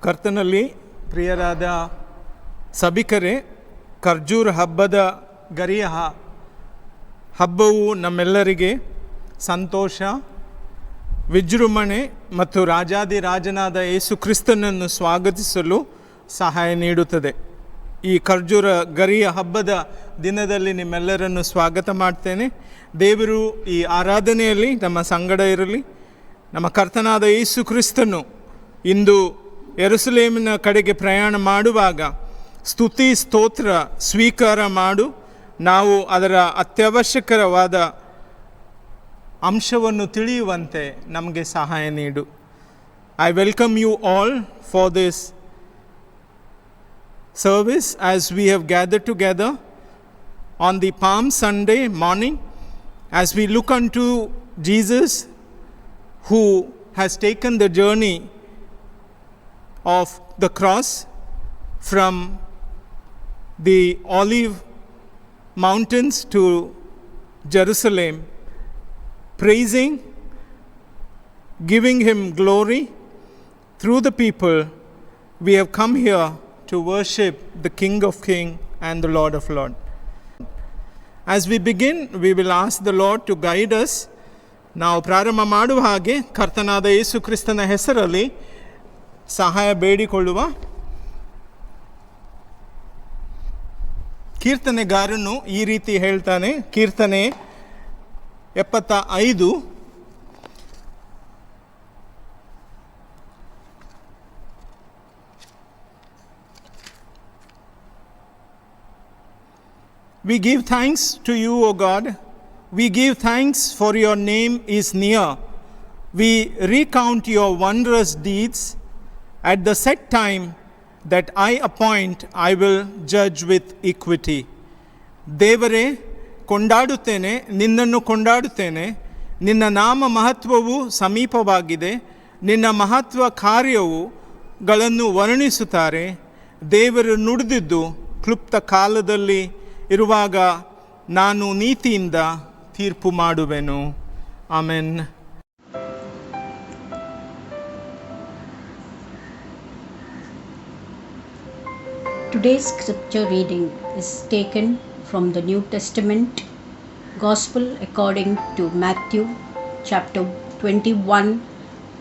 ಕರ್ತನಲ್ಲಿ ಪ್ರಿಯರಾದ ಸಭಿಕರೇ, ಖರ್ಜೂರ ಹಬ್ಬದ ಗರಿಯ ಹಬ್ಬವು ನಮ್ಮೆಲ್ಲರಿಗೆ ಸಂತೋಷ, ವಿಜೃಂಭಣೆ ಮತ್ತು ರಾಜಾದಿರಾಜನಾದ ಯೇಸು ಕ್ರಿಸ್ತನನ್ನು ಸ್ವಾಗತಿಸಲು ಸಹಾಯ ನೀಡುತ್ತದೆ. ಈ ಖರ್ಜೂರ ಗರಿಯ ಹಬ್ಬದ ದಿನದಲ್ಲಿ ನಿಮ್ಮೆಲ್ಲರನ್ನು ಸ್ವಾಗತ ಮಾಡ್ತೇನೆ. ದೇವರು ಈ ಆರಾಧನೆಯಲ್ಲಿ ನಮ್ಮ ಸಂಗಡ ಇರಲಿ. ನಮ್ಮ ಕರ್ತನಾದ ಯೇಸು ಕ್ರಿಸ್ತನು ಇಂದು ಯೆರೂಸಲೇಮಿನ ಕಡೆಗೆ ಪ್ರಯಾಣ ಮಾಡುವಾಗ ಸ್ತುತಿ ಸ್ತೋತ್ರ ಸ್ವೀಕಾರ ಮಾಡು, ನಾವು ಅದರ ಅತ್ಯವಶ್ಯಕವಾದ ಅಂಶವನ್ನು ತಿಳಿಯುವಂತೆ ನಮಗೆ ಸಹಾಯ ನೀಡು. I welcome you all for this service as we have gathered together on the Palm Sunday morning as we look unto Jesus who has taken the journey of the cross from the Olive Mountains to Jerusalem, praising, giving him glory through the people. We have come here to worship the King of Kings and the Lord of Lords. As we begin, we will ask the Lord to guide us. ನಾವು ಪ್ರಾರಂಭ ಮಾಡುವ ಹಾಗೆ ಕರ್ತನಾದ ಯೇಸು ಕ್ರಿಸ್ತನ ಹೆಸರಲ್ಲಿ ಸಹಾಯ ಬೇಡಿಕೊಳ್ಳುವ. ಕೀರ್ತನೆಗಾರನು ಈ ರೀತಿ ಹೇಳ್ತಾನೆ, ಕೀರ್ತನೆ 75. We give thanks to you, O God. We give thanks for your name is near. We recount your wondrous deeds. At the set time that I appoint, I will judge with equity. ದೇವರೇ, ಕೊಂಡಾಡುತ್ತೇನೆ, ನಿನ್ನನ್ನು ಕೊಂಡಾಡುತ್ತೇನೆ. ನಿನ್ನ ನಾಮ ಮಹತ್ವವು ಸಮೀಪವಾಗಿದೆ. ನಿನ್ನ ಮಹತ್ವ ಕಾರ್ಯಗಳನ್ನು ವರ್ಣಿಸುತ್ತಾರೆ. ದೇವರು ನುಡಿದಿದ್ದು ಕ್ಲುಪ್ತ ಕಾಲದಲ್ಲಿ ಇರುವಾಗ ನಾನು ನೀತಿಯಿಂದ ತೀರ್ಪು ಮಾಡುವೆನು. Amen. Today's scripture reading is taken from the New Testament Gospel according to Matthew chapter 21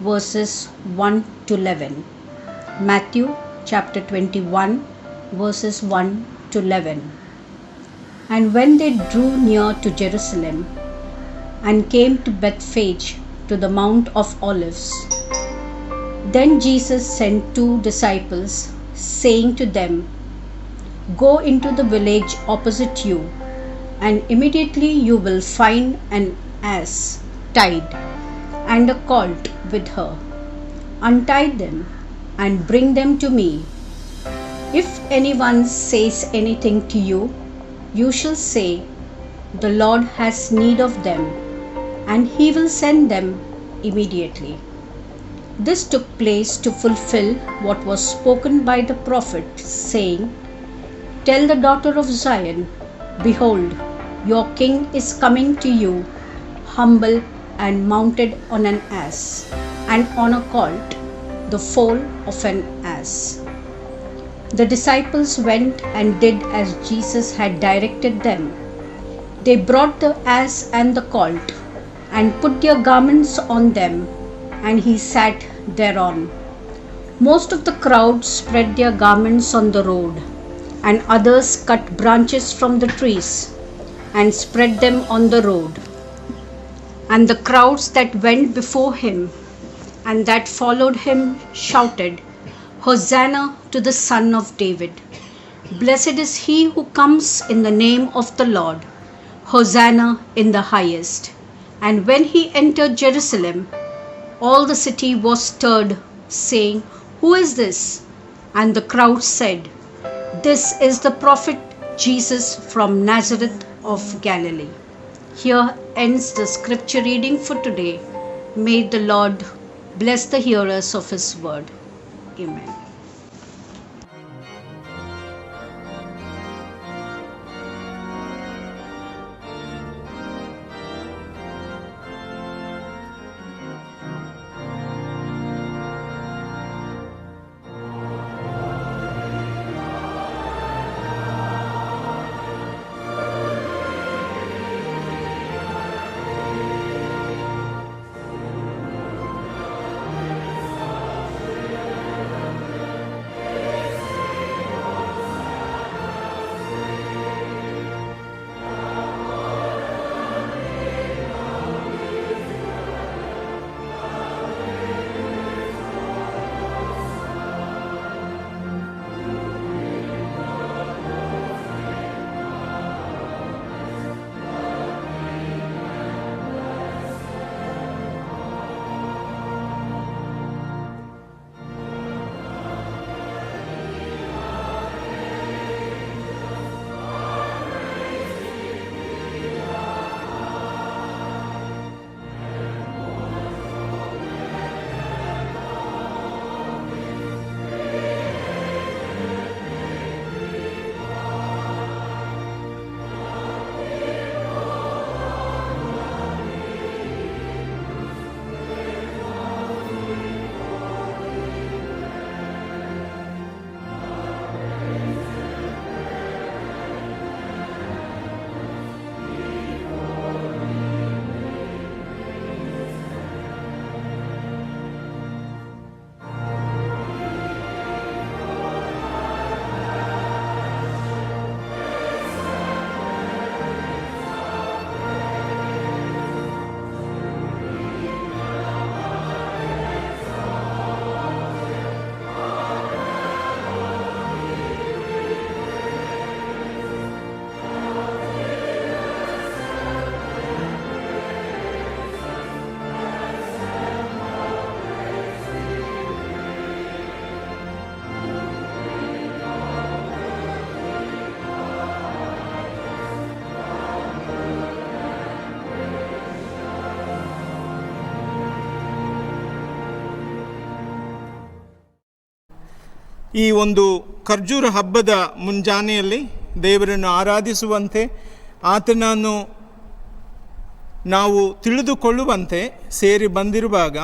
verses 1 to 11. Matthew chapter 21 verses 1 to 11. And when they drew near to Jerusalem and came to Bethphage to the Mount of Olives, then Jesus sent 2 disciples, saying to them, Go into the village opposite you, and immediately you will find an ass tied and a colt with her. Untie them and bring them to me. If anyone says anything to you, you shall say, The Lord has need of them, and he will send them immediately. This took place to fulfill what was spoken by the prophet, saying, Tell the daughter of Zion, Behold, your king is coming to you, humble and mounted on an ass, and on a colt, the foal of an ass. The disciples went and did as Jesus had directed them. They brought the ass and the colt, and put their garments on them, and he sat thereon. Most of the crowd spread their garments on the road, and others cut branches from the trees, and spread them on the road. And the crowds that went before him and that followed him shouted, Hosanna to the Son of David. Blessed is he who comes in the name of the Lord. Hosanna in the highest. And when he entered Jerusalem, all the city was stirred, saying, Who is this? And the crowd said, This is the prophet Jesus from Nazareth of Galilee. Here ends the scripture reading for today. May the Lord bless the hearers of his word. Amen. ಈ ಒಂದು ಖರ್ಜೂರ ಹಬ್ಬದ ಮುಂಜಾನೆಯಲ್ಲಿ ದೇವರನ್ನು ಆರಾಧಿಸುವಂತೆ, ಆತನನ್ನು ನಾವು ತಿಳಿದುಕೊಳ್ಳುವಂತೆ ಸೇರಿ ಬಂದಿರುವಾಗ,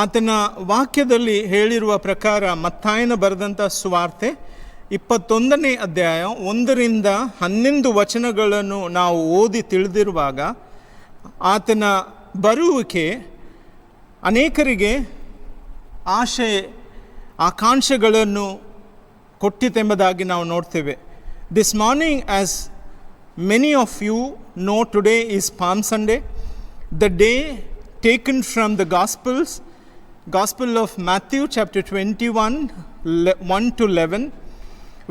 ಆತನ ವಾಕ್ಯದಲ್ಲಿ ಹೇಳಿರುವ ಪ್ರಕಾರ ಮತ್ತಾಯನ ಬರೆದಂಥ ಸುವಾರ್ತೆ 21ನೇ ಅಧ್ಯಾಯ 1-11 ವಚನಗಳನ್ನು ನಾವು ಓದಿ ತಿಳಿದಿರುವಾಗ, ಆತನ ಬರುವಿಕೆ ಅನೇಕರಿಗೆ ಆಶೆ ಆಕಾಂಕ್ಷೆಗಳನ್ನು ಕೊಟ್ಟಿತೆಂಬುದಾಗಿ ನಾವು ನೋಡ್ತೇವೆ. This morning, as many of you know, today is Palm Sunday, the day taken from the Gospel of Matthew chapter 21, 1-11,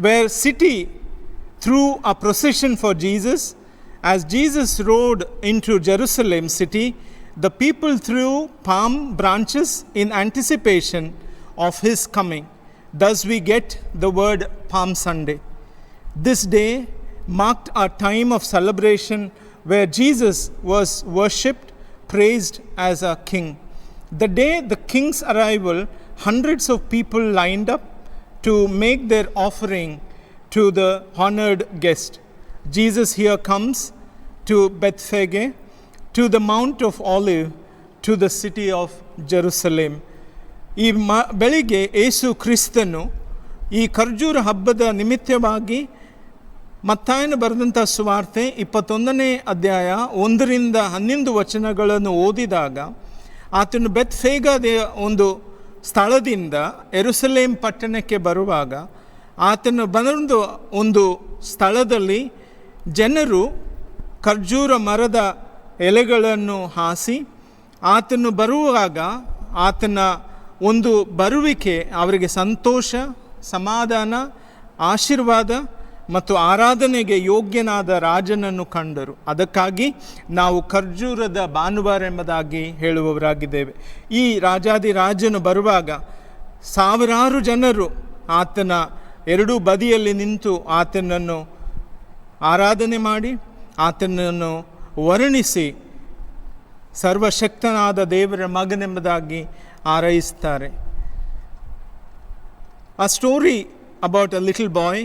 where city threw a procession for Jesus. As Jesus rode into Jerusalem city, the people threw palm branches in anticipation of his coming. Thus we get the word Palm Sunday. This day marked a time of celebration where Jesus was worshipped, praised as a king. The day the king's arrival, hundreds of people lined up to make their offering to the honored guest. Jesus here comes to Bethphage, to the Mount of Olives, to the city of Jerusalem. ಈ ಬೆಳಿಗ್ಗೆ ಯೇಸು ಕ್ರಿಸ್ತನು ಈ ಖರ್ಜೂರ ಹಬ್ಬದ ನಿಮಿತ್ತವಾಗಿ ಮತ್ತಾಯನ ಬರೆದಂಥ ಸುವಾರ್ತೆ 21ನೇ ಅಧ್ಯಾಯ 1-11 ವಚನಗಳನ್ನು ಓದಿದಾಗ, ಆತನು ಬೆತ್ಫೇಗದ ಒಂದು ಸ್ಥಳದಿಂದ ಯೆರೂಸಲೇಮ್ ಪಟ್ಟಣಕ್ಕೆ ಬರುವಾಗ, ಆತನು ಬಂದ ಒಂದು ಸ್ಥಳದಲ್ಲಿ ಜನರು ಖರ್ಜೂರ ಮರದ ಎಲೆಗಳನ್ನು ಹಾಸಿ, ಆತನು ಬರುವಾಗ ಆತನ ಒಂದು ಬರುವಿಕೆ ಅವರಿಗೆ ಸಂತೋಷ, ಸಮಾಧಾನ, ಆಶೀರ್ವಾದ ಮತ್ತು ಆರಾಧನೆಗೆ ಯೋಗ್ಯನಾದ ರಾಜನನ್ನು ಕಂಡರು. ಅದಕ್ಕಾಗಿ ನಾವು ಖರ್ಜೂರದ ಭಾನುವಾರ ಎಂಬುದಾಗಿ ಹೇಳುವವರಾಗಿದ್ದೇವೆ. ಈ ರಾಜಾದಿರಾಜನು ಬರುವಾಗ ಸಾವಿರಾರು ಜನರು ಆತನ ಎರಡೂ ಬದಿಯಲ್ಲಿ ನಿಂತು ಆತನನ್ನು ಆರಾಧನೆ ಮಾಡಿ, ಆತನನ್ನು ವರ್ಣಿಸಿ ಸರ್ವಶಕ್ತನಾದ ದೇವರ ಮಗನೆಂಬುದಾಗಿ ಆರೈಸುತ್ತಾರೆ. A story about a little boy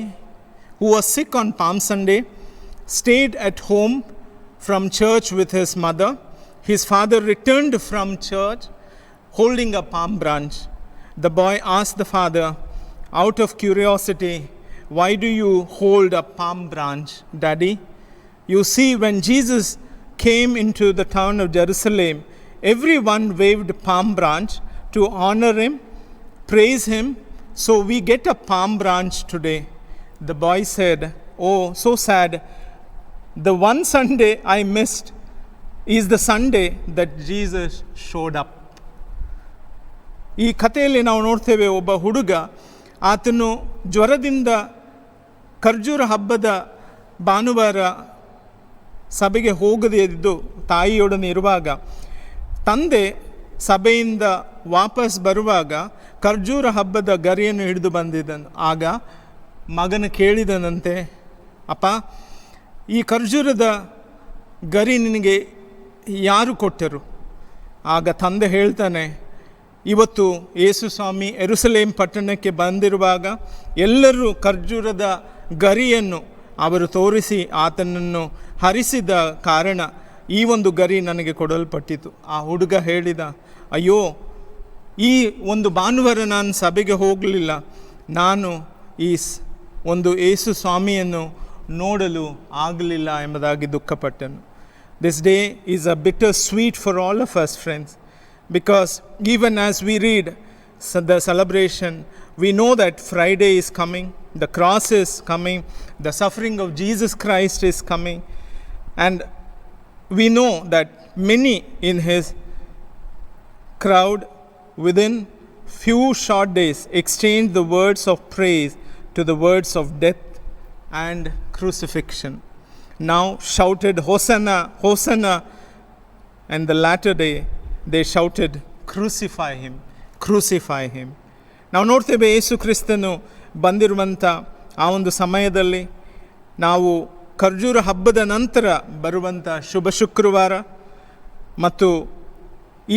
who was sick on Palm Sunday, stayed at home from church with his mother. His father returned from church holding a palm branch. The boy asked the father, out of curiosity, "Why do you hold a palm branch, Daddy?" You see, when Jesus came into the town of Jerusalem, everyone waved palm branch to honor him, praise him. So we get a palm branch today. The boy said, "Oh, so sad. The one Sunday I missed is the Sunday that Jesus showed up." ಈ ಕಥೆಯಲ್ಲಿ ನಾವು ನೋಡ್ತೇವೆ, ಒಬ್ಬ ಹುಡುಗ ಆತನು ಜ್ವರದಿಂದ ಖರ್ಜೂರ ಹಬ್ಬದ ಭಾನುವಾರ ಸಭೆಗೆ ಹೋಗದೇ ಇದ್ದು ತಾಯಿಯೊಡನೆ ಇರುವಾಗ, ತಂದೆ ಸಭೆಯಿಂದ ವಾಪಸ್ ಬರುವಾಗ ಖರ್ಜೂರ ಹಬ್ಬದ ಗರಿಯನ್ನು ಹಿಡಿದು ಬಂದಿದ್ದನು. ಆಗ ಮಗನ ಕೇಳಿದನಂತೆ, ಅಪ್ಪ, ಈ ಖರ್ಜೂರದ ಗರಿ ನಿನಗೆ ಯಾರು ಕೊಟ್ಟರು? ಆಗ ತಂದೆ ಹೇಳ್ತಾನೆ, ಇವತ್ತು ಯೇಸು ಸ್ವಾಮಿ ಯೆರೂಸಲೇಮ್ ಪಟ್ಟಣಕ್ಕೆ ಬಂದಿರುವಾಗ ಎಲ್ಲರೂ ಖರ್ಜೂರದ ಗರಿಯನ್ನು ಅವರು ತೋರಿಸಿ ಆತನನ್ನು ಹರಿಸಿದ ಕಾರಣ ಈ ಒಂದು ಗರಿ ನನಗೆ ಕೊಡಲ್ಪಟ್ಟಿತು. ಆ ಹುಡುಗ ಹೇಳಿದ, ಅಯ್ಯೋ, ಈ ಒಂದು ಭಾನುವಾರ ನಾನು ಸಭೆಗೆ ಹೋಗಲಿಲ್ಲ, ನಾನು ಈ ಒಂದು ಯೇಸು ಸ್ವಾಮಿಯನ್ನು ನೋಡಲು ಆಗಲಿಲ್ಲ ಎಂಬುದಾಗಿ ದುಃಖಪಟ್ಟನು. This day is a bitter sweet for all of us, friends, because even as we read the celebration, we know that Friday is coming, the cross is coming, the suffering of Jesus Christ is coming, and we know that many in his crowd within few short days exchanged the words of praise to the words of death and crucifixion. Now shouted, "Hosanna, Hosanna," and the latter day they shouted, "Crucify him, crucify him." ನಾವು ನೋಡ್ತೇವೆ, ಯೇಸು ಕ್ರಿಸ್ತನು ಬಂದಿರುವಂಥ ಆ ಒಂದು ಸಮಯದಲ್ಲಿ ನಾವು ಖರ್ಜೂರ ಹಬ್ಬದ ನಂತರ ಬರುವಂಥ ಶುಭ ಶುಕ್ರವಾರ ಮತ್ತು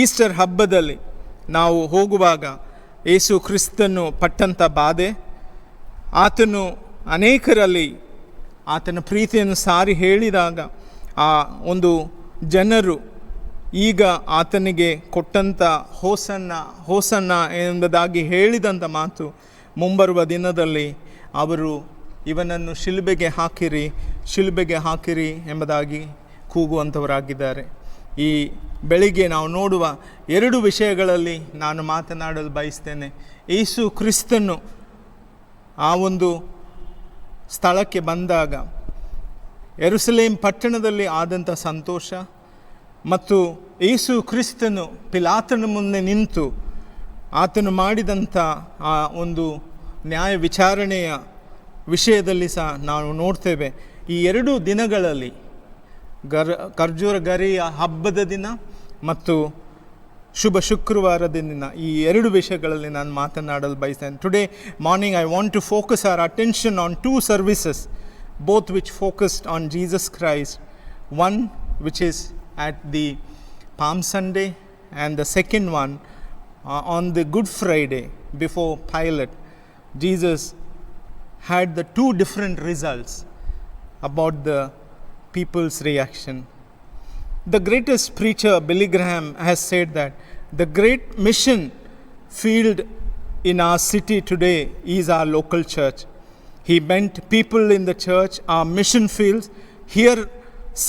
ಈಸ್ಟರ್ ಹಬ್ಬದಲ್ಲಿ ನಾವು ಹೋಗುವಾಗ ಯೇಸು ಕ್ರಿಸ್ತನು ಪಟ್ಟಂಥ ಬಾಧೆ, ಆತನು ಅನೇಕರಲ್ಲಿ ಆತನ ಪ್ರೀತಿಯನ್ನು ಸಾರಿ ಹೇಳಿದಾಗ ಆ ಒಂದು ಜನರು ಈಗ ಆತನಿಗೆ ಕೊಟ್ಟಂಥ ಹೋಸನ್ನ ಎಂಬುದಾಗಿ ಹೇಳಿದಂಥ ಮಾತು, ಮುಂಬರುವ ದಿನದಲ್ಲಿ ಅವರು ಇವನನ್ನು ಶಿಲುಬೆಗೆ ಹಾಕಿರಿ ಎಂಬುದಾಗಿ ಕೂಗುವಂಥವರಾಗಿದ್ದಾರೆ. ಈ ಬೆಳಿಗ್ಗೆ ನಾವು ನೋಡುವ 2 ವಿಷಯಗಳಲ್ಲಿ ನಾನು ಮಾತನಾಡಲು ಬಯಸ್ತೇನೆ. ಯೇಸು ಕ್ರಿಸ್ತನು ಆ ಒಂದು ಸ್ಥಳಕ್ಕೆ ಬಂದಾಗ ಯೆರೂಸಲೇಮ್ ಪಟ್ಟಣದಲ್ಲಿ ಆದಂಥ ಸಂತೋಷ, ಮತ್ತು ಯೇಸು ಕ್ರಿಸ್ತನು ಪಿಲಾತನ ಮುಂದೆ ನಿಂತು ಆತನು ಮಾಡಿದಂಥ ಆ ಒಂದು ನ್ಯಾಯ ವಿಚಾರಣೆಯ ವಿಷಯದಲ್ಲಿ ಸಹ ನಾವು ನೋಡ್ತೇವೆ. ಈ 2 ದಿನಗಳಲ್ಲಿ ಖರ್ಜೂರ ಗರಿಯ ಹಬ್ಬದ ದಿನ ಮತ್ತು ಶುಭ ಶುಕ್ರವಾರದ ದಿನ, ಈ 2 ವಿಷಯಗಳಲ್ಲಿ ನಾನು ಮಾತನಾಡಲು ಬಯಸ್ತೇನೆ. Today morning I want to focus our attention on 2 services, both which focused on Jesus Christ. One which is at the Palm Sunday, and the second one on the Good Friday before Pilate. Jesus had the 2 different results about the people's reaction. The greatest preacher, Billy Graham, has said that the great mission field in our city today is our local church. He meant people in the church are mission fields. Here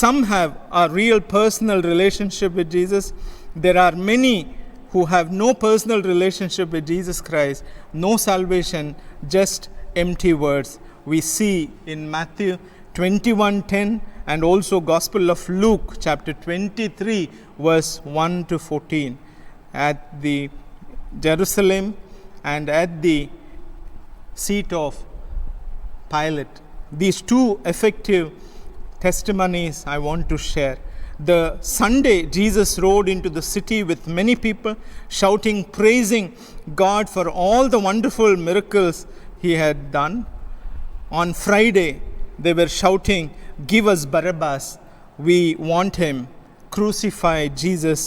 some have a real personal relationship with Jesus. There are many who have no personal relationship with Jesus Christ, no salvation, just empty words. We see in Matthew 21:10 and also Gospel of Luke chapter 23 verse 1 to 14 at the Jerusalem and at the seat of Pilate. These 2 effective testimonies I want to share. The Sunday Jesus rode into the city with many people shouting, praising God for all the wonderful miracles he had done. On Friday they were shouting, give us Barabbas, we want him, crucify Jesus.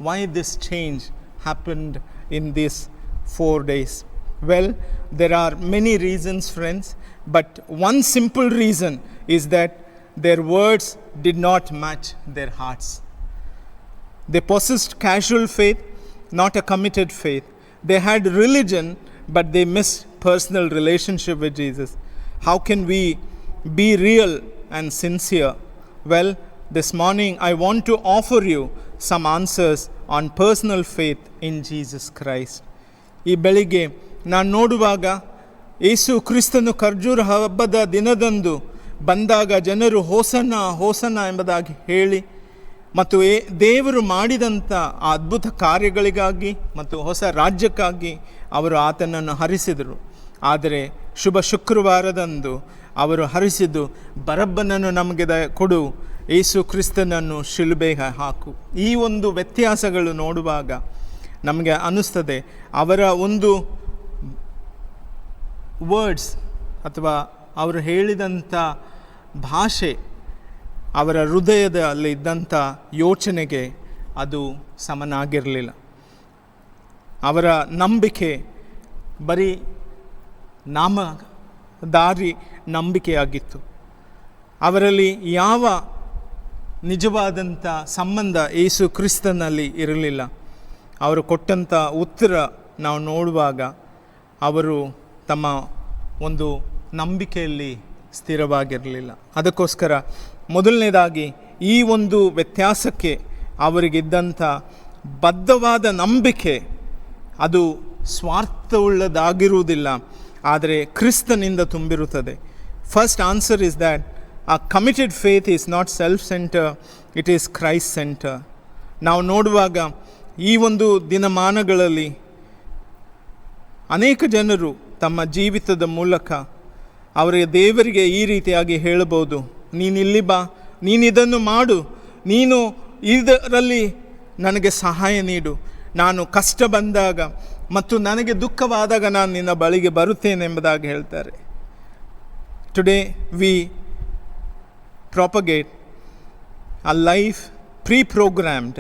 Why this change happened in these 4 days? Well, there are many reasons, friends, but one simple reason is that their words did not match their hearts. They possessed casual faith, not a committed faith. They had religion, but they missed personal relationship with Jesus. How can we be real and sincere? Well, this morning I want to offer you some answers on personal faith in Jesus Christ. ಈ ಬೆಳಿಗ್ಗೆ ನಾನು ನೋಡುವಾಗ ಯೇಸು ಕ್ರಿಸ್ತನು ಖರ್ಜೂರ ಹಬ್ಬದ ದಿನದಂದು ಬಂದಾಗ ಜನರು ಹೋಸನ್ನ ಎಂಬುದಾಗಿ ಹೇಳಿ ಮತ್ತು ದೇವರು ಮಾಡಿದಂಥ ಆ ಅದ್ಭುತ ಕಾರ್ಯಗಳಿಗಾಗಿ ಮತ್ತು ಹೊಸ ರಾಜ್ಯಕ್ಕಾಗಿ ಅವರು ಆತನನ್ನು ಹರಿಸಿದರು. ಆದರೆ ಶುಭ ಶುಕ್ರವಾರದಂದು ಅವರು ಹರಿಸಿದ್ದು, ಬರಬ್ಬನನ್ನು ನಮಗೆ ಕೊಡು, ಯೇಸು ಕ್ರಿಸ್ತನನ್ನು ಶಿಲುಬೆಗೆ ಹಾಕು. ಈ ಒಂದು ವ್ಯತ್ಯಾಸಗಳು ನೋಡುವಾಗ ನಮಗೆ ಅನ್ನಿಸ್ತದೆ, ಅವರ ಒಂದು ವರ್ಡ್ಸ್ ಅಥವಾ ಅವರು ಹೇಳಿದಂಥ ಭಾಷೆ ಅವರ ಹೃದಯದಲ್ಲಿ ಇದ್ದಂಥ ಯೋಚನೆಗೆ ಅದು ಸಮನಾಗಿರಲಿಲ್ಲ. ಅವರ ನಂಬಿಕೆ ಬರೀ ನಾಮಧಾರಿ ನಂಬಿಕೆಯಾಗಿತ್ತು. ಅವರಲ್ಲಿ ಯಾವ ನಿಜವಾದಂಥ ಸಂಬಂಧ ಯೇಸು ಕ್ರಿಸ್ತನಲ್ಲಿ ಇರಲಿಲ್ಲ. ಅವರು ಕೊಟ್ಟಂಥ ಉತ್ತರ ನಾವು ನೋಡುವಾಗ ಅವರು ತಮ್ಮ ಒಂದು ನಂಬಿಕೆಯಲ್ಲಿ ಸ್ಥಿರವಾಗಿರಲಿಲ್ಲ. ಅದಕ್ಕೋಸ್ಕರ ಮೊದಲನೇದಾಗಿ ಈ ಒಂದು ವ್ಯತ್ಯಾಸಕ್ಕೆ ಅವರಿಗಿದ್ದಂಥ ಬದ್ಧವಾದ ನಂಬಿಕೆ ಅದು ಸ್ವಾರ್ಥವುಳ್ಳದಾಗಿರುವುದಿಲ್ಲ, ಆದರೆ ಕ್ರಿಸ್ತನಿಂದ ತುಂಬಿರುತ್ತದೆ. First answer is that a committed faith is not self-centered, it is Christ-centered. ನಾವು ನೋಡುವಾಗ ಈ ಒಂದು ದಿನಮಾನಗಳಲ್ಲಿ ಅನೇಕ ಜನರು ತಮ್ಮ ಜೀವಿತದ ಮೂಲಕ ಅವರಿಗೆ ದೇವರಿಗೆ ಈ ರೀತಿಯಾಗಿ ಹೇಳಬಹುದು, ನೀನಿಲ್ಲಿ ಬಾ, ನೀನಿದನ್ನು ಮಾಡು, ನೀನು ಇದರಲ್ಲಿ ನನಗೆ ಸಹಾಯ ನೀಡು, ನಾನು ಕಷ್ಟ ಬಂದಾಗ ಮತ್ತು ನನಗೆ ದುಃಖವಾದಾಗ ನಾನು ನಿನ್ನ ಬಳಿಗೆ ಬರುತ್ತೇನೆ ಎಂಬುದಾಗಿ ಹೇಳ್ತಾರೆ. Today we propagate a life pre-programmed,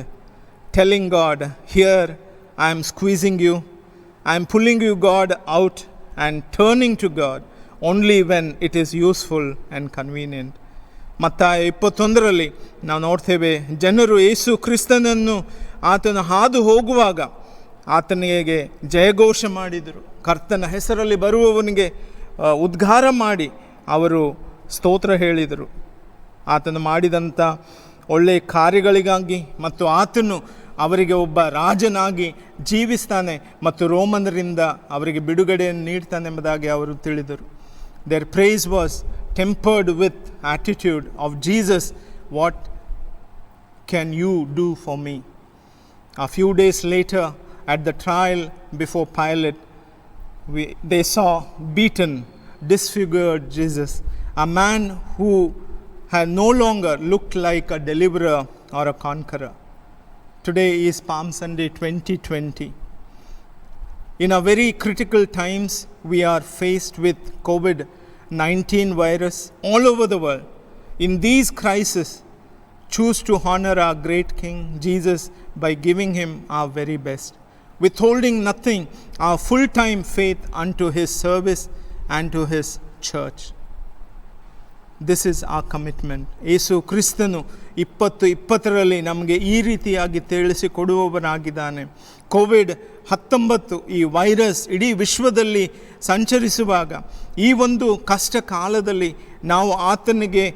telling God, here I am squeezing you, I am pulling you God out and turning to God. only when it is useful and convenient. ಮತ್ತಾಯ 21ರಲ್ಲಿ ನಾವು ನೋಡ್ತೇವೆ, ಜನರು ಯೇಸು ಕ್ರಿಸ್ತನನ್ನು ಆತನ ಹಾದು ಹೋಗುವಾಗ ಆತನಿಗೆ ಜಯಘೋಷ ಮಾಡಿದರು. ಕರ್ತನ ಹೆಸರಲ್ಲಿ ಬರುವವನಿಗೆ ಉದ್ಗಾರ ಮಾಡಿ ಅವರು ಸ್ತೋತ್ರ ಹೇಳಿದರು. ಆತನು ಮಾಡಿದಂಥ ಒಳ್ಳೆಯ ಕಾರ್ಯಗಳಿಗಾಗಿ ಮತ್ತು ಆತನು ಅವರಿಗೆ ಒಬ್ಬ ರಾಜನಾಗಿ ಜೀವಿಸ್ತಾನೆ ಮತ್ತು ರೋಮನರಿಂದ ಅವರಿಗೆ ಬಿಡುಗಡೆಯನ್ನು ನೀಡ್ತಾನೆಂಬುದಾಗಿ ಅವರು ತಿಳಿದರು. Their praise was tempered with attitude of Jesus, what can you do for me? A few days later, at the trial before Pilate, they saw beaten, disfigured Jesus, a man who had no longer looked like a deliverer or a conqueror. Today is Palm Sunday 2020. In a very critical times, we are faced with COVID-19 virus all over the world. In these crises, choose to honor our great King Jesus by giving him our very best, withholding nothing, our full-time faith unto his service and to his church. This is our commitment. ಯೇಸು ಕ್ರಿಸ್ತನು 2020ರಲ್ಲಿ ನಮಗೆ ಈ ರೀತಿಯಾಗಿ ತಿಳಿಸಿಕೊಡುವವನಾಗಿದ್ದಾನೆ. COVID-19 ಈ virus ಇಡೀ ವಿಶ್ವದಲ್ಲಿ ಸಂಚರಿಸುವಾಗ ಈ ಒಂದು ಕಷ್ಟ ಕಾಲದಲ್ಲಿ ನಾವು ಆತನಿಗೆ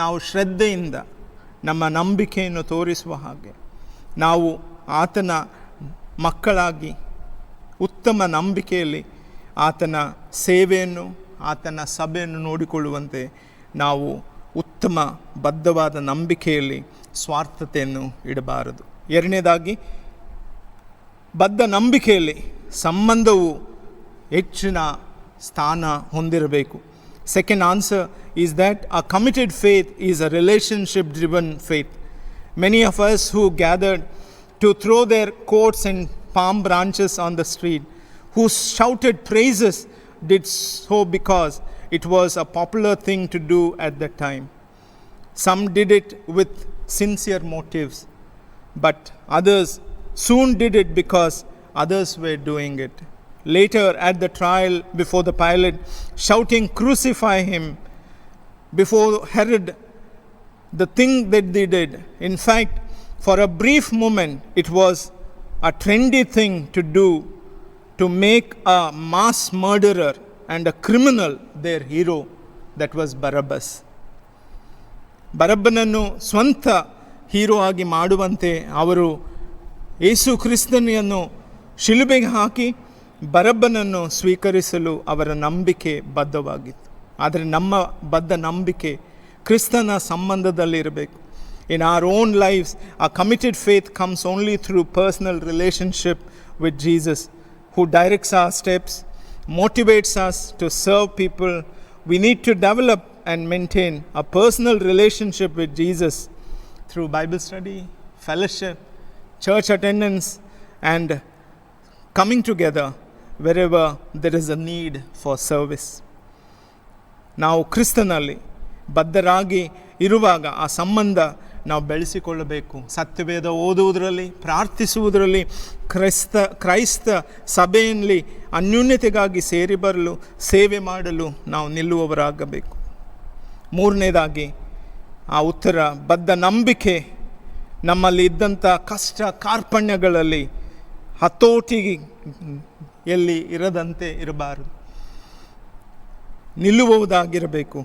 ನಾವು ಶ್ರದ್ಧೆಯಿಂದ ನಮ್ಮ ನಂಬಿಕೆಯನ್ನು ತೋರಿಸುವ ಹಾಗೆ, ನಾವು ಆತನ ಮಕ್ಕಳಾಗಿ ಉತ್ತಮ ನಂಬಿಕೆಯಲ್ಲಿ ಆತನ ಸೇವೆಯನ್ನು ಆತನ ಸಭೆಯನ್ನು ನೋಡಿಕೊಳ್ಳುವಂತೆ ನಾವು ಉತ್ತಮ ಬದ್ಧವಾದ ನಂಬಿಕೆಯಲ್ಲಿ ಸ್ವಾರ್ಥತೆಯನ್ನು ಇಡಬಾರದು. ಎರಡನೇದಾಗಿ, ಬದ್ಧ ನಂಬಿಕೆಯಲ್ಲಿ ಸಂಬಂಧವು ಹೆಚ್ಚಿನ ಸ್ಥಾನ ಹೊಂದಿರಬೇಕು. Second answer is that a committed faith is a relationship driven faith. Many of us who gathered to throw their coats and palm branches on the street, who shouted praises, did so because it was a popular thing to do at that time. Some did it with sincere motives, but others soon did it because others were doing it. Later at the trial before the Pilate, shouting, "Crucify him," before Herod, the thing that they did. In fact, for a brief moment, it was a trendy thing to do, to make a mass murderer and a criminal their hero. That was Barabbas. ಬರಬ್ಬನನ್ನು ಸ್ವಂತ hero ಆಗಿ ಮಾಡುವಂತೆ ಅವರು ಯೇಸು ಕ್ರಿಸ್ತನನ್ನು ಶಿಲುಬೆಗೆ ಹಾಕಿ ಬರಬ್ಬನನ್ನು ಸ್ವೀಕರಿಸಲು ಅವರ ನಂಬಿಕೆ ಬದ್ಧವಾಗಿತ್ತು. ಆದರೆ ನಮ್ಮ ಬದ್ಧ ನಂಬಿಕೆ ಕ್ರಿಸ್ತನ ಸಂಬಂಧದಲ್ಲಿರಬೇಕು. In our own lives, a committed faith comes only through personal relationship with Jesus, who directs our steps, motivates us to serve people. We need to develop and maintain a personal relationship with Jesus through Bible study, fellowship, church attendance, and coming together wherever there is a need for service. ನಾವು ಕ್ರಿಸ್ತನಲ್ಲಿ ಬದ್ಧರಾಗಿ ಇರುವಾಗ ಆ ಸಂಬಂಧ ನಾವು ಬೆಳೆಸಿಕೊಳ್ಳಬೇಕು. ಸತ್ಯವೇದ ಓದುವುದರಲ್ಲಿ, ಪ್ರಾರ್ಥಿಸುವುದರಲ್ಲಿ, ಕ್ರೈಸ್ತ ಸಭೆಯಲ್ಲಿ ಅನ್ಯೋನ್ಯತೆಗಾಗಿ ಸೇರಿ ಬರಲು, ಸೇವೆ ಮಾಡಲು ನಾವು ನಿಲ್ಲುವವರಾಗಬೇಕು. ಮೂರನೇದಾಗಿ, ಆ ಉತ್ತರ ಬದ್ಧ ನಂಬಿಕೆ ನಮ್ಮಲ್ಲಿ ಇದ್ದಂಥ ಕಷ್ಟ ಕಾರ್ಪಣ್ಯಗಳಲ್ಲಿ ಹತೋಟಿಯಲ್ಲಿ ಇರದಂತೆ ಇರಬಾರದು, ನಿಲ್ಲುವುದಾಗಿರಬೇಕು.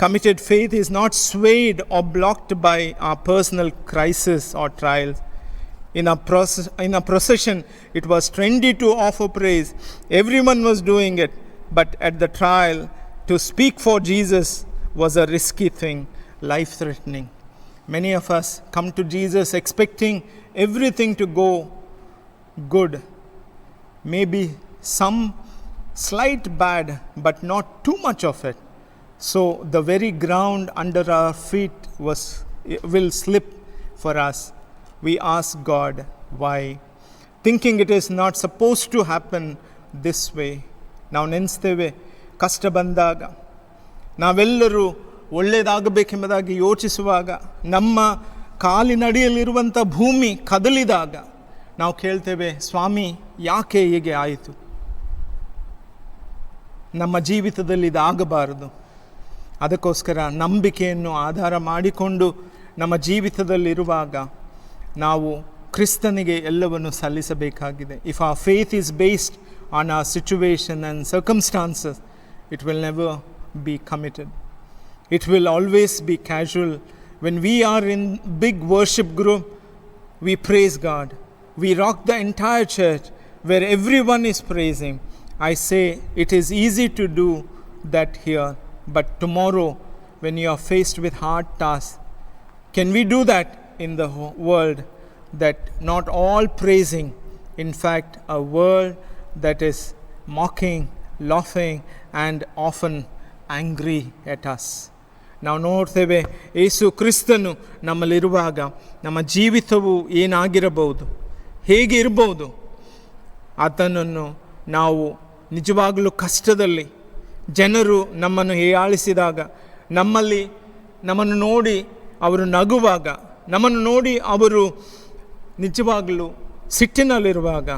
Committed faith is not swayed or blocked by our personal crisis or trials. In a procession, it was trendy to offer praise. Everyone was doing it. But at the trial, to speak for Jesus was a risky thing, life-threatening. Many of us come to Jesus expecting everything to go good. Maybe some slight bad, but not too much of it. So the very ground under our feet will slip for us. We ask God why, thinking it is not supposed to happen this way. ನಾವು ನೆನೆಸ್ತೇವೆ, ಕಷ್ಟ ಬಂದಾಗ ನಾವೆಲ್ಲರೂ ಒಳ್ಳೆಯದಾಗಬೇಕೆಂಬುದಾಗಿ ಯೋಚಿಸುವಾಗ, ನಮ್ಮ ಕಾಲಿನಡಿಯಲ್ಲಿರುವಂಥ ಭೂಮಿ ಕದಲಿದಾಗ ನಾವು ಕೇಳ್ತೇವೆ, ಸ್ವಾಮಿ ಯಾಕೆ ಹೀಗೆ ಆಯಿತು? ನಮ್ಮ ಜೀವಿತದಲ್ಲಿ ಇದಾಗಬಾರದು. ಅದಕ್ಕೋಸ್ಕರ ನಂಬಿಕೆಯನ್ನು ಆಧಾರ ಮಾಡಿಕೊಂಡು ನಮ್ಮ ಜೀವಿತದಲ್ಲಿರುವಾಗ ನಾವು ಕ್ರಿಸ್ತನಿಗೆ ಎಲ್ಲವನ್ನು ಸಲ್ಲಿಸಬೇಕಾಗಿದೆ. If our faith is based on our situation and circumstances, it will never be committed. It will always be casual. When we are in big worship group, we praise God. We rock the entire church where everyone is praising. I say it is easy to do that here, but tomorrow when you are faced with hard tasks, can we do that in the world that not all praising, in fact a world that is mocking, laughing and often angry at us? ನಾವು ನೋಡ್ತೇವೆ ಯೇಸು ಕ್ರಿಸ್ತನು ನಮ್ಮಲ್ಲಿರುವಾಗ ನಮ್ಮ ಜೀವಿತವು ಏನಾಗಿರಬಹುದು, ಹೇಗೆ ಇರಬಹುದು. ಆತನನ್ನು ನಾವು ನಿಜವಾಗಲೂ ಕಷ್ಟದಲ್ಲಿ ಜನರು ನಮ್ಮನ್ನು ಹೀಯಾಳಿಸಿದಾಗ, ನಮ್ಮನ್ನು ನೋಡಿ ಅವರು ನಗುವಾಗ, ನಮ್ಮನ್ನು ನೋಡಿ ಅವರು ನಿಜವಾಗಲೂ ಸಿಟ್ಟಿನಲ್ಲಿರುವಾಗ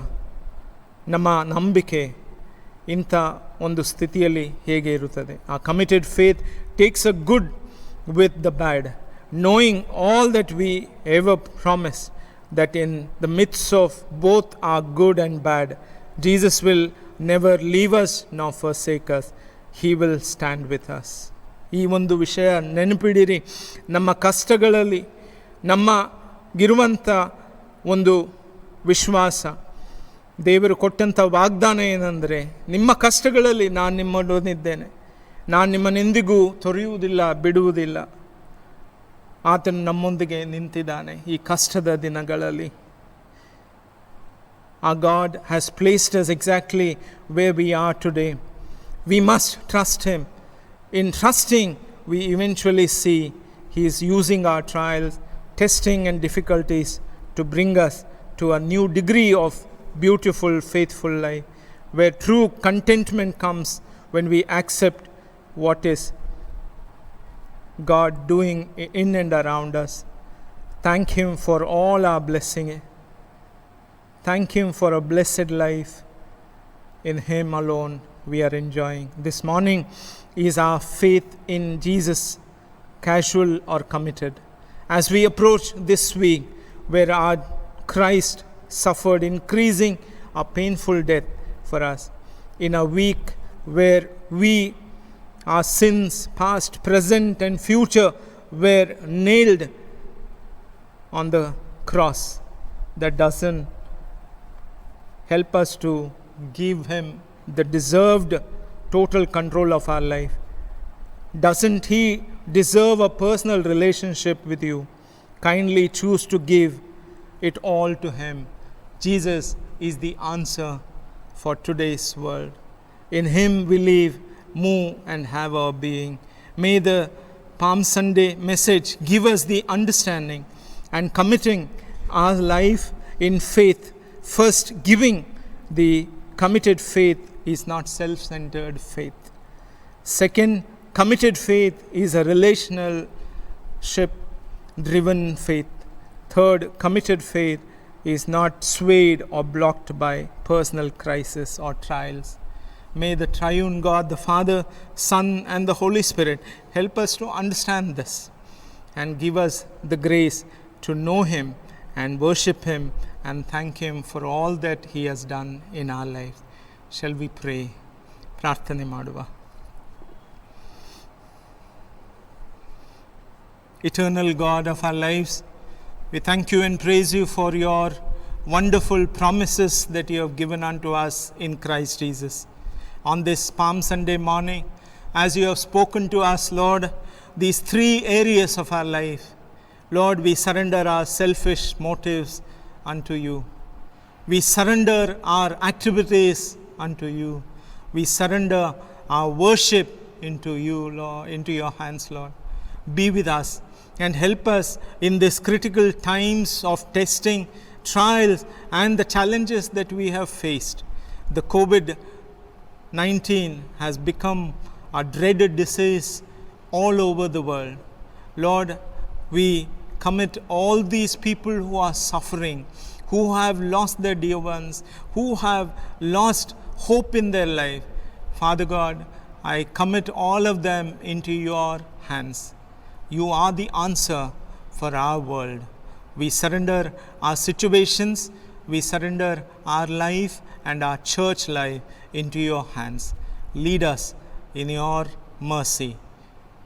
ನಮ್ಮ ನಂಬಿಕೆ ಇಂಥ ಒಂದು ಸ್ಥಿತಿಯಲ್ಲಿ ಹೇಗೆ ಇರುತ್ತದೆ? ಆ committed faith takes a good with the bad, knowing all that we ever promise, that in the midst of both our good and bad, Jesus will never leave us nor forsake us. He will stand with us. ಈ ಒಂದು ವಿಷಯ ನೆನಪಿಡಿರಿ. ನಮ್ಮ ಕಷ್ಟಗಳಲ್ಲಿ ನಮಗಿರುವಂಥ ಒಂದು ವಿಶ್ವಾಸ, ದೇವರು ಕೊಟ್ಟಂಥ ವಾಗ್ದಾನ ಏನಂದರೆ, ನಿಮ್ಮ ಕಷ್ಟಗಳಲ್ಲಿ ನಾನು ನಿಮ್ಮೊಡನಿದ್ದೇನೆ, ನಾನು ನಿಮ್ಮನ್ನೆಂದಿಗೂ ತೊರೆಯುವುದಿಲ್ಲ, ಬಿಡುವುದಿಲ್ಲ. ಆತನು ನಮ್ಮೊಂದಿಗೆ ನಿಂತಿದ್ದಾನೆ ಈ ಕಷ್ಟದ ದಿನಗಳಲ್ಲಿ. Our God has placed us exactly where we are today. We must trust Him. In trusting, we eventually see He is using our trials, testing and difficulties to bring us to a new degree of beautiful, faithful life, where true contentment comes when we accept what is God doing in and around us. Thank Him for all our blessing. Thank Him for a blessed life. In Him alone we are enjoying. This morning is our faith in Jesus casual or committed? As we approach this week where our Christ suffered increasing a painful death for us, in a week where our sins, past, present and future, were nailed on the cross, that doesn't help us to give Him the deserved total control of our life. Doesn't He deserve a personal relationship with you? Kindly choose to give it all to Him. Jesus is the answer for today's world. In Him we live, move and have our being. May the Palm Sunday message give us the understanding and committing our life in faith. First, giving the committed faith is not self-centered faith. Second, committed faith is a relationship-driven faith. Third, committed faith is not swayed or blocked by personal crisis or trials. May the triune God, the Father, Son and the Holy Spirit help us to understand this and give us the grace to know Him and worship Him and thank Him for all that He has done in our lives. Shall we pray? ಪ್ರಾರ್ಥನೆ ಮಾಡುವ. Eternal God of our lives, we thank You and praise You for Your wonderful promises that You have given unto us in Christ Jesus. On this Palm Sunday morning, as You have spoken to us, Lord, these three areas of our life, Lord, we surrender our selfish motives unto You. We surrender our activities unto You. We surrender our worship into You, Lord, into Your hands, Lord. Be with us and help us in these critical times of testing, trials and the challenges that we have faced. The COVID-19 has become a dreaded disease all over the world. Lord, we commit all these people who are suffering, who have lost their dear ones, who have lost hope in their life. Father God, I commit all of them into your hands. You are the answer for our world. We surrender our situations, we surrender our life and our church life into your hands. Lead us in your mercy.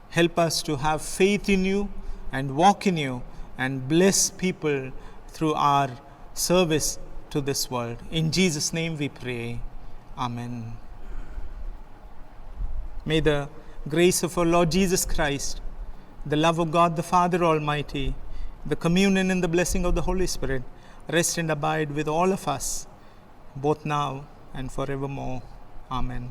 Help us to have faith in you and walk in you and bless people through our service to this world. In Jesus' name we pray. Amen. May the grace of our Lord Jesus Christ, the love of God the Father Almighty, the communion and the blessing of the Holy Spirit rest and abide with all of us, both now and forevermore. Amen.